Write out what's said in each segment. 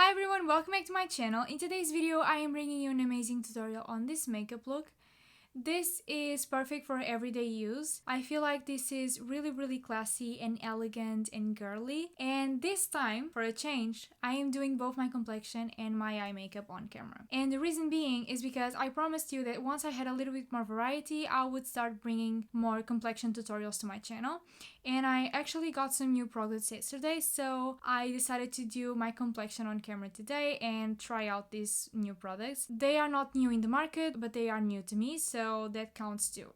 Hi everyone, welcome back to my channel. In today's video, I am bringing you an amazing tutorial on this makeup look. This is perfect for everyday use. I feel like this is really classy and elegant and girly. And this time, for a change, I am doing both my complexion and my eye makeup on camera. And the reason being is because I promised you that once I had a little bit more variety, I would start bringing more complexion tutorials to my channel. And I actually got some new products yesterday, so I decided to do my complexion on camera today and try out these new products. They are not new in the market, but they are new to me, so that counts too.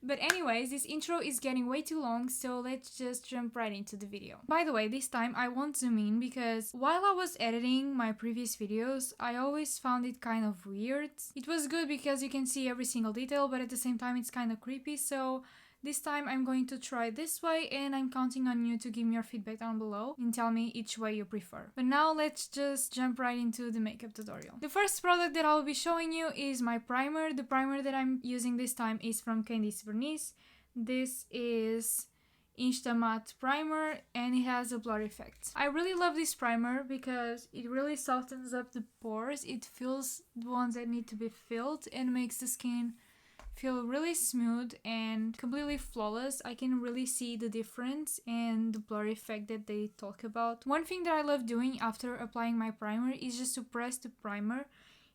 But anyways, this intro is getting way too long, so let's just jump right into the video. By the way, this time I won't zoom in because while I was editing my previous videos, I always found it kind of weird. It was good because you can see every single detail, but at the same time it's kind of creepy, so this time I'm going to try this way, and I'm counting on you to give me your feedback down below and tell me each way you prefer. But now let's just jump right into the makeup tutorial. The first product that I'll be showing you is my primer. The primer that I'm using this time is from BERENICE. This is Insta Matte Primer and it has a blur effect. I really love this primer because it really softens up the pores. It fills the ones that need to be filled and makes the skin feel really smooth and completely flawless. I can really see the difference and the blur effect that they talk about. One thing that I love doing after applying my primer is just to press the primer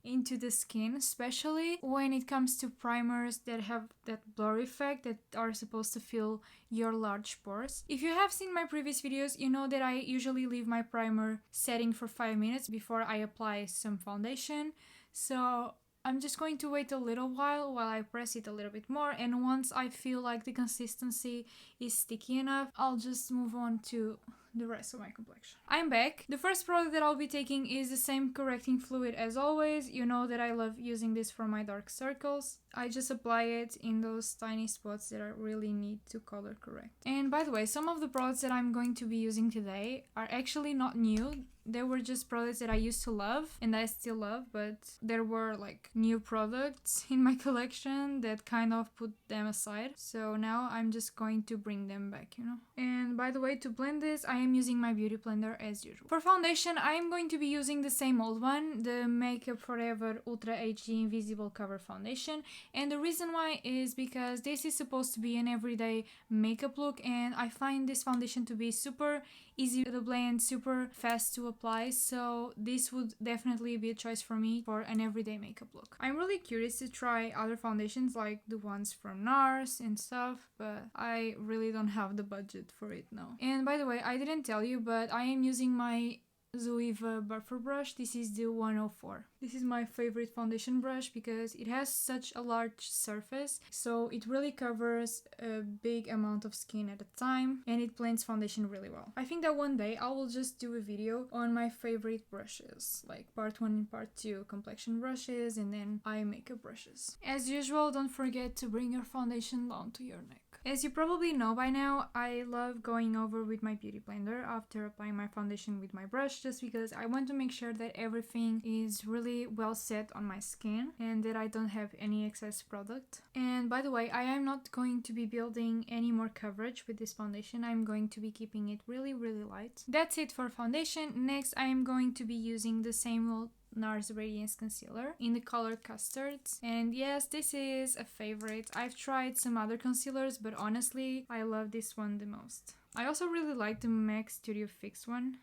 into the skin, especially when it comes to primers that have that blur effect that are supposed to fill your large pores. If you have seen my previous videos, you know that I usually leave my primer setting for 5 minutes before I apply some foundation. So I'm just going to wait a little while I press it a little bit more, and once I feel like the consistency is sticky enough, I'll just move on to the rest of my complexion. I'm back. The first product that I'll be taking is the same correcting fluid as always. You know that I love using this for my dark circles. I just apply it in those tiny spots that I really need to color correct. And by the way, some of the products that I'm going to be using today are actually not new. They were just products that I used to love and I still love, but there were like new products in my collection that kind of put them aside. So now I'm just going to bring them back, you know. And by the way, to blend this, I am using my beauty blender as usual. For foundation, I am going to be using the same old one, the Makeup Forever Ultra HD Invisible Cover Foundation. And the reason why is because this is supposed to be an everyday makeup look, and I find this foundation to be super easy to blend, super fast to apply, so this would definitely be a choice for me for an everyday makeup look. I'm really curious to try other foundations like the ones from NARS and stuff, but I really don't have the budget for it now. And by the way, I didn't tell you, but I am using my Zoeva buffer brush. This is the 104. This is my favorite foundation brush because it has such a large surface, so it really covers a big amount of skin at a time and it blends foundation really well. I think that one day I will just do a video on my favorite brushes, like part 1 and part 2 complexion brushes and then eye makeup brushes. As usual, don't forget to bring your foundation down to your neck. As you probably know by now, I love going over with my beauty blender after applying my foundation with my brush, just because I want to make sure that everything is really well set on my skin and that I don't have any excess product. And by the way, I am not going to be building any more coverage with this foundation. I'm going to be keeping it really light. That's it for foundation. Next, I am going to be using the same old NARS Radiance Concealer in the color Custard. And yes, this is a favorite. I've tried some other concealers, but honestly, I love this one the most. I also really like the MAC Studio Fix one,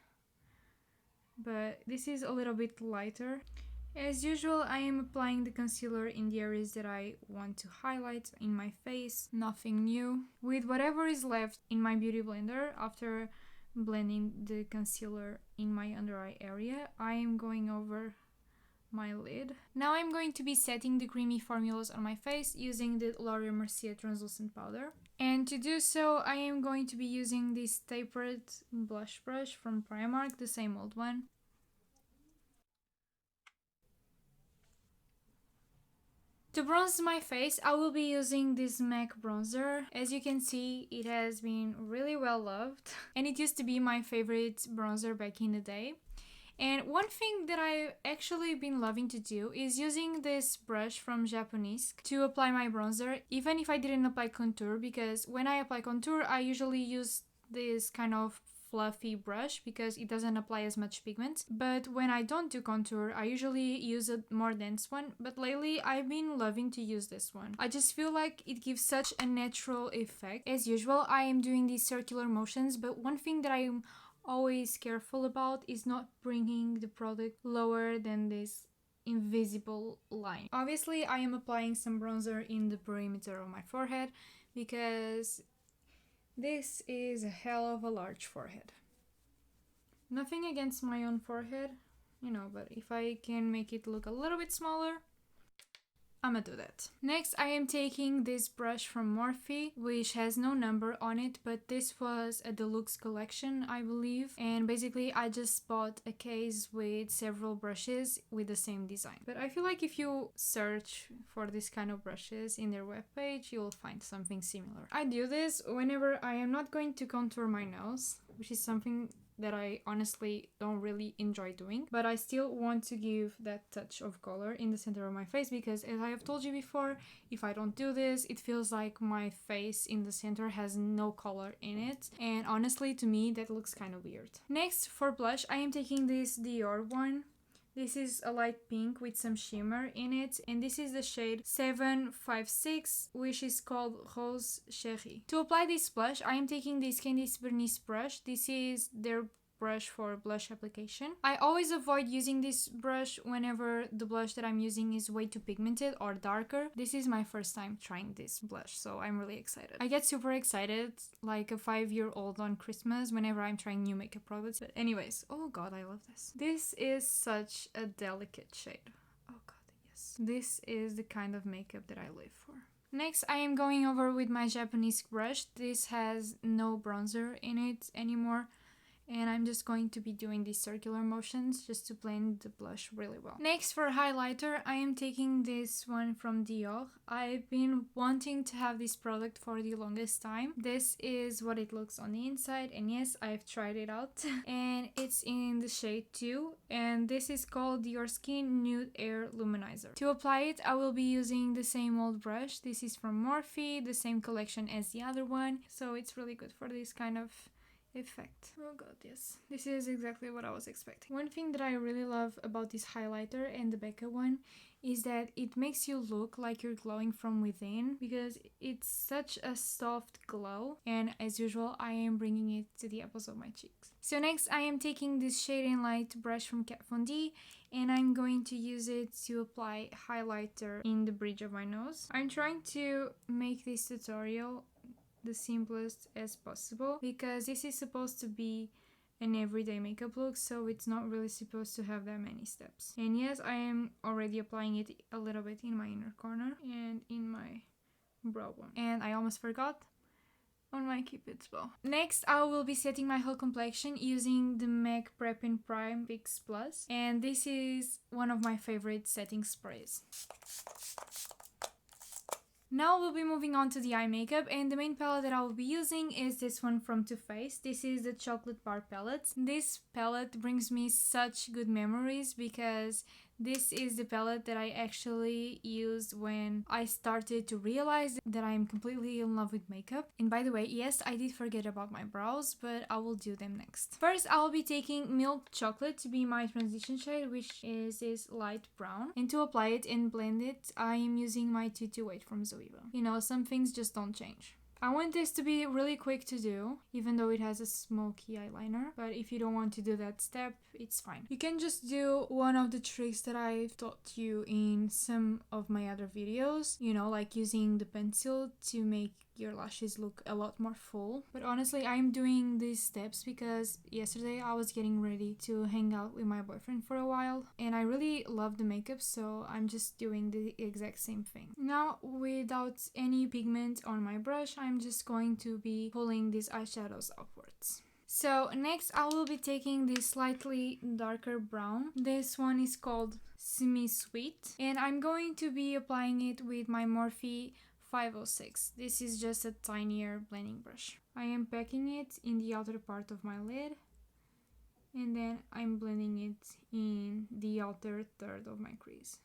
but this is a little bit lighter. As usual, I am applying the concealer in the areas that I want to highlight in my face. Nothing new. With whatever is left in my beauty blender after blending the concealer in my under eye area, I am going over my lid. Now I'm going to be setting the creamy formulas on my face using the L'Oreal Mercier translucent powder. And to do so, I am going to be using this tapered blush brush from Primark, the same old one. To bronze my face, I will be using this MAC bronzer. As you can see, it has been really well loved and it used to be my favorite bronzer back in the day. And one thing that I've actually been loving to do is using this brush from Japanese to apply my bronzer, even if I didn't apply contour, because when I apply contour, I usually use this kind of fluffy brush because it doesn't apply as much pigment. But when I don't do contour, I usually use a more dense one. But lately, I've been loving to use this one. I just feel like it gives such a natural effect. As usual, I am doing these circular motions, but one thing that I'm always careful about is not bringing the product lower than this invisible line. Obviously, I am applying some bronzer in the perimeter of my forehead because this is a hell of a large forehead. Nothing against my own forehead, you know, but if I can make it look a little bit smaller, I'ma do that. Next, I am taking this brush from Morphe, which has no number on it, but this was a deluxe collection, I believe. And basically, I just bought a case with several brushes with the same design. But I feel like if you search for this kind of brushes in their webpage, you'll find something similar. I do this whenever I am not going to contour my nose, which is something that I honestly don't really enjoy doing, but I still want to give that touch of color in the center of my face because, as I have told you before, if I don't do this, it feels like my face in the center has no color in it, and honestly, to me, that looks kind of weird. Next, for blush, I am taking this DIOR one. This is a light pink with some shimmer in it, and this is the shade 756, which is called Rose Chérie. To apply this blush, I am taking this Candice Berenice brush. This is their brush for blush application. I always avoid using this brush whenever the blush that I'm using is way too pigmented or darker. This is my first time trying this blush, so I'm really excited. I get super excited like a 5-year-old on Christmas whenever I'm trying new makeup products. But anyways, oh god, I love this. This is such a delicate shade. Oh god, yes. This is the kind of makeup that I live for. Next, I am going over with my Japanese brush. This has no bronzer in it anymore, and I'm just going to be doing these circular motions just to blend the blush really well. Next, for highlighter, I am taking this one from DIOR. I've been wanting to have this product for the longest time. This is what it looks on the inside, and yes, I've tried it out. And it's in the shade 2, and this is called DiorSkin Nude Air Luminizer. To apply it, I will be using the same old brush. This is from Morphe, the same collection as the other one, so it's really good for this kind of effect. Oh god, yes. This is exactly what I was expecting. One thing that I really love about this highlighter and the Becca one is that it makes you look like you're glowing from within because it's such a soft glow, and as usual I am bringing it to the apples of my cheeks. So next, I am taking this Shade and Light brush from Kat Von D, and I'm going to use it to apply highlighter in the bridge of my nose. I'm trying to make this tutorial the simplest as possible because this is supposed to be an everyday makeup look, so it's not really supposed to have that many steps. And yes, I am already applying it a little bit in my inner corner and in my brow bone. And I almost forgot on my Cupid's bow. Next, I will be setting my whole complexion using the MAC Prep+Prime Fix Plus, and this is one of my favorite setting sprays. Now we'll be moving on to the eye makeup, and the main palette that I will be using is this one from Too Faced. This is the Chocolate Bar palette. This palette brings me such good memories because this is the palette that I actually used when I started to realize that I'm completely in love with makeup. And by the way, yes, I did forget about my brows, but I will do them next. First, I'll be taking Milk Chocolate to be my transition shade, which is this light brown. And to apply it and blend it, I am using my 228 from Zoeva. You know, some things just don't change. I want this to be really quick to do, even though it has a smoky eyeliner, but if you don't want to do that step, it's fine. You can just do one of the tricks that I've taught you in some of my other videos, you know, like using the pencil to make your lashes look a lot more full. But honestly, I'm doing these steps because yesterday I was getting ready to hang out with my boyfriend for a while, and I really love the makeup, so I'm just doing the exact same thing. Now, without any pigment on my brush, I'm just going to be pulling these eyeshadows upwards. So next, I will be taking this slightly darker brown. This one is called Semi Sweet, and I'm going to be applying it with my Morphe 506. This is just a tinier blending brush. I am packing it in the outer part of my lid, and then I'm blending it in the outer third of my crease.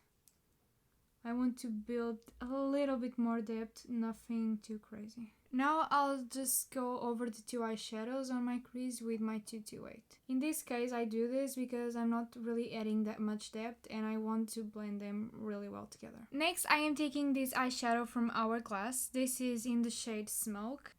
I want to build a little bit more depth, nothing too crazy. Now I'll just go over the two eyeshadows on my crease with my 228. In this case I do this because I'm not really adding that much depth and I want to blend them really well together. Next I am taking this eyeshadow from Hourglass. This is in the shade Smoke.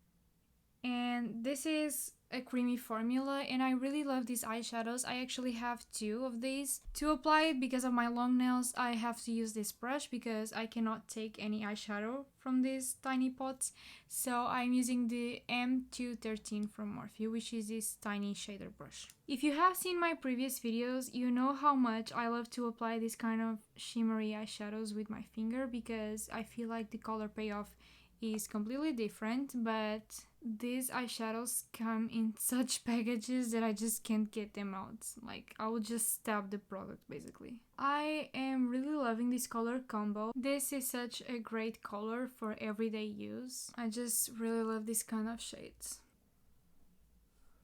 And this is a creamy formula and I really love these eyeshadows. I actually have two of these. To apply it, because of my long nails, I have to use this brush because I cannot take any eyeshadow from these tiny pots. So I'm using the M213 from Morphe, which is this tiny shader brush. If you have seen my previous videos, you know how much I love to apply this kind of shimmery eyeshadows with my finger because I feel like the color payoff is completely different, but these eyeshadows come in such packages that I just can't get them out. Like, I will just stab the product basically. I am really loving this color combo. This is such a great color for everyday use. I just really love this kind of shades.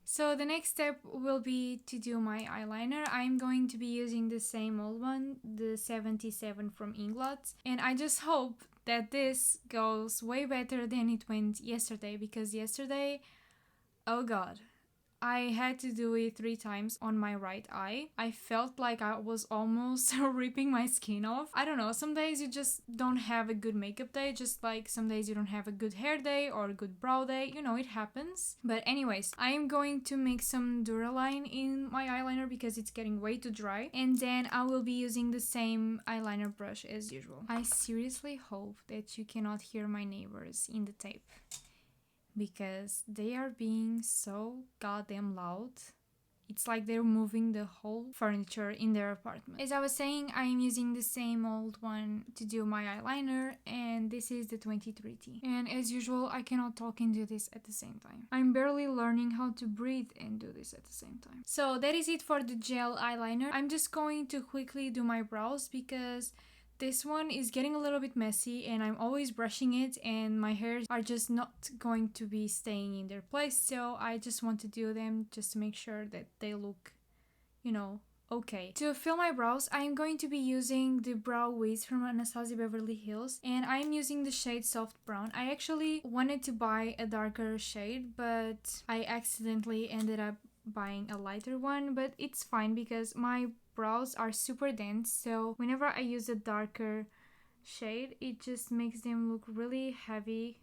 So the next step will be to do my eyeliner. I'm going to be using the same old one, the 77 from INGLOT, and I just hope that this goes way better than it went yesterday, because yesterday, oh god, I had to do it 3 times on my right eye. I felt like I was almost ripping my skin off. I don't know, some days you just don't have a good makeup day, just like some days you don't have a good hair day or a good brow day, you know, it happens. But anyways, I am going to mix some Duraline in my eyeliner because it's getting way too dry, and then I will be using the same eyeliner brush as usual. I seriously hope that you cannot hear my neighbors in the tape, because they are being so goddamn loud. It's like they're moving the whole furniture in their apartment. As I was saying, I am using the same old one to do my eyeliner, and this is the 23T. And as usual, I cannot talk and do this at the same time. I'm barely learning how to breathe and do this at the same time. So that is it for the gel eyeliner. I'm just going to quickly do my brows because this one is getting a little bit messy and I'm always brushing it and my hairs are just not going to be staying in their place, so I just want to do them just to make sure that they look, you know, okay. To fill my brows, I am going to be using the Brow Wiz from Anastasia Beverly Hills, and I am using the shade Soft Brown. I actually wanted to buy a darker shade, but I accidentally ended up buying a lighter one, but it's fine because my brows are super dense, so whenever I use a darker shade, it just makes them look really heavy,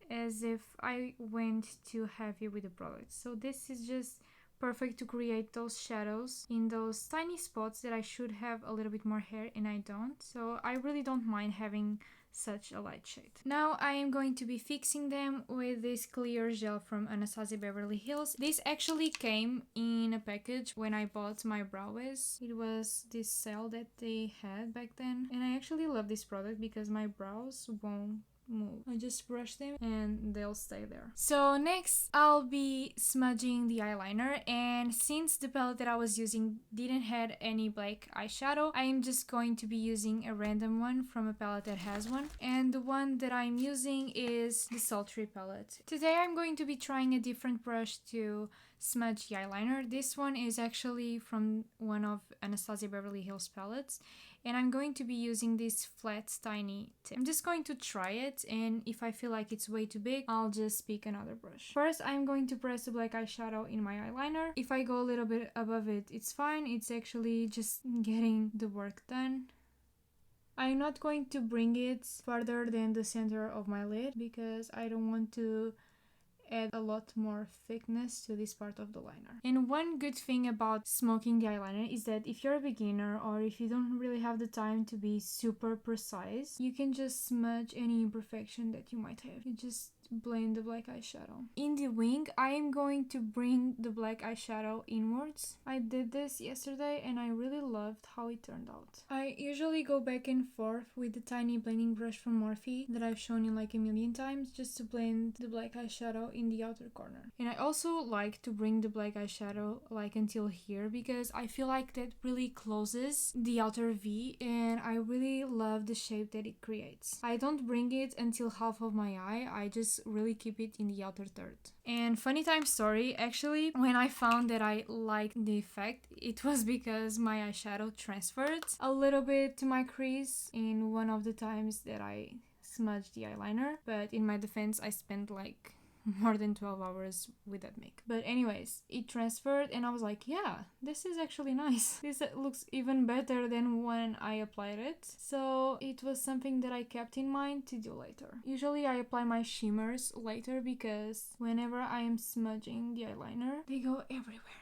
as if I went too heavy with the product. So this is just perfect to create those shadows in those tiny spots that I should have a little bit more hair and I don't, so I really don't mind having such a light shade. Now I am going to be fixing them with this clear gel from Anastasia Beverly Hills. This actually came in a package when I bought my Brow Wiz. It was this sale that they had back then, and I actually love this product because my brows won't move. I just brush them and they'll stay there. So next I'll be smudging the eyeliner, and since the palette that I was using didn't have any black eyeshadow, I am just going to be using a random one from a palette that has one, and the one that I'm using is the Sultry palette. Today I'm going to be trying a different brush to smudge the eyeliner. This one is actually from one of Anastasia Beverly Hills palettes, and I'm going to be using this flat tiny tip. I'm just going to try it, and if I feel like it's way too big, I'll just pick another brush. First, I'm going to press the black eyeshadow in my eyeliner. If I go a little bit above it, it's fine. It's actually just getting the work done. I'm not going to bring it further than the center of my lid because I don't want to add a lot more thickness to this part of the liner. And one good thing about smoking the eyeliner is that if you're a beginner or if you don't really have the time to be super precise, you can just smudge any imperfection that you might have. You just blend the black eyeshadow. In the wing, I am going to bring the black eyeshadow inwards. I did this yesterday and I really loved how it turned out. I usually go back and forth with the tiny blending brush from Morphe that I've shown you like a million times just to blend the black eyeshadow in the outer corner. And I also like to bring the black eyeshadow like until here because I feel like that really closes the outer V and I really love the shape that it creates. I don't bring it until half of my eye. I just just really keep it in the outer third. And funny time story, actually, when I found that I liked the effect, it was because my eyeshadow transferred a little bit to my crease in one of the times that I smudged the eyeliner. But in my defense, I spent like more than 12 hours with that makeup. But anyways, it transferred and I was like, yeah, this is actually nice. This looks even better than when I applied it. So it was something that I kept in mind to do later. Usually I apply my shimmers later because whenever I am smudging the eyeliner, they go everywhere.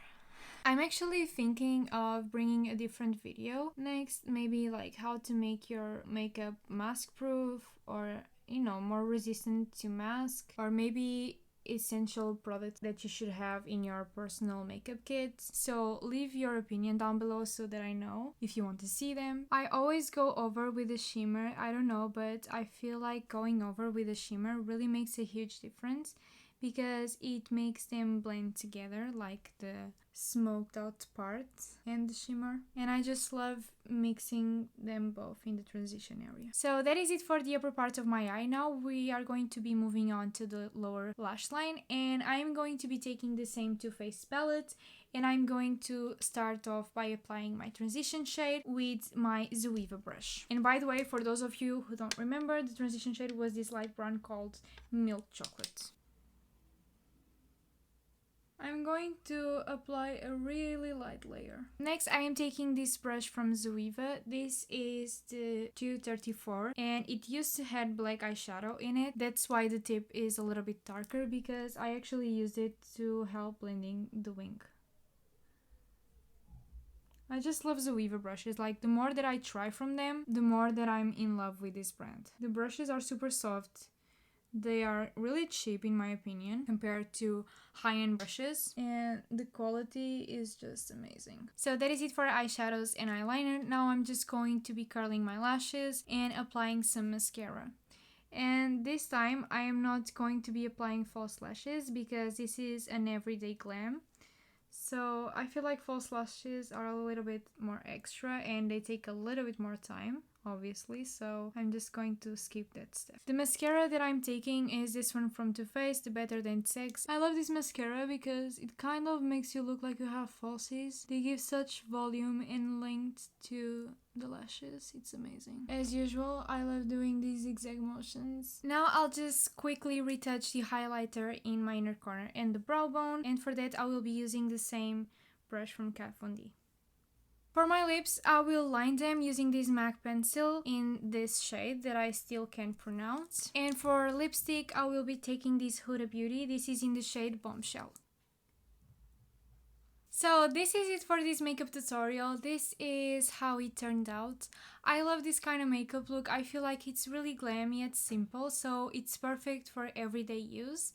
I'm actually thinking of bringing a different video next, maybe like how to make your makeup mask proof, or you know, more resistant to mask, or maybe essential products that you should have in your personal makeup kits. So leave your opinion down below so that I know if you want to see them. I always go over with a shimmer, I don't know, but I feel like going over with a shimmer really makes a huge difference because it makes them blend together, like the smoked out part and the shimmer, and I just love mixing them both in the transition area. So that is it for the upper part of my eye. Now we are going to be moving on to the lower lash line, and I'm going to be taking the same Too Faced palette, and I'm going to start off by applying my transition shade with my Zoeva brush. And by the way, for those of you who don't remember, the transition shade was this light brown called Milk Chocolate. I'm going to apply a really light layer. Next, I am taking this brush from Zoeva. This is the 234 and it used to have black eyeshadow in it. That's why the tip is a little bit darker, because I actually used it to help blending the wing. I just love Zoeva brushes. Like, the more that I try from them, the more that I'm in love with this brand. The brushes are super soft. They are really cheap in my opinion compared to high-end brushes, and the quality is just amazing. So that is it for eyeshadows and eyeliner. Now I'm just going to be curling my lashes and applying some mascara. And this time I am not going to be applying false lashes because this is an everyday glam. So I feel like false lashes are a little bit more extra and they take a little bit more time, obviously, so I'm just going to skip that step. The mascara that I'm taking is this one from Too Faced, the Better Than Sex. I love this mascara because it kind of makes you look like you have falsies. They give such volume and length to the lashes. It's amazing. As usual, I love doing these zigzag motions. Now I'll just quickly retouch the highlighter in my inner corner and the brow bone, and for that I will be using the same brush from Kat Von D. For my lips, I will line them using this MAC pencil in this shade that I still can't pronounce. And for lipstick, I will be taking this Huda Beauty. This is in the shade Bombshell. So this is it for this makeup tutorial. This is how it turned out. I love this kind of makeup look. I feel like it's really glam yet simple, so it's perfect for everyday use.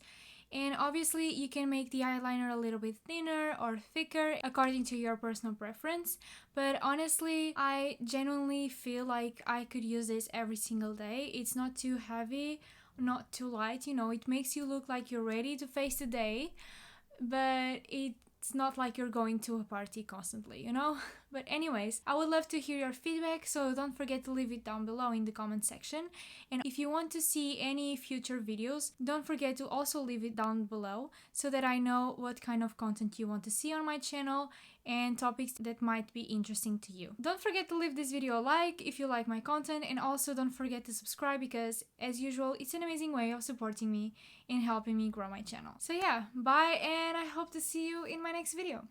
And obviously you can make the eyeliner a little bit thinner or thicker according to your personal preference, but honestly I genuinely feel like I could use this every single day. It's not too heavy, not too light, you know, it makes you look like you're ready to face the day, but it's not like you're going to a party constantly, you know? But anyways, I would love to hear your feedback, so don't forget to leave it down below in the comment section. And if you want to see any future videos, don't forget to also leave it down below so that I know what kind of content you want to see on my channel and topics that might be interesting to you. Don't forget to leave this video a like if you like my content, and also don't forget to subscribe because, as usual, it's an amazing way of supporting me and helping me grow my channel. So yeah, bye, and I hope to see you in my next video.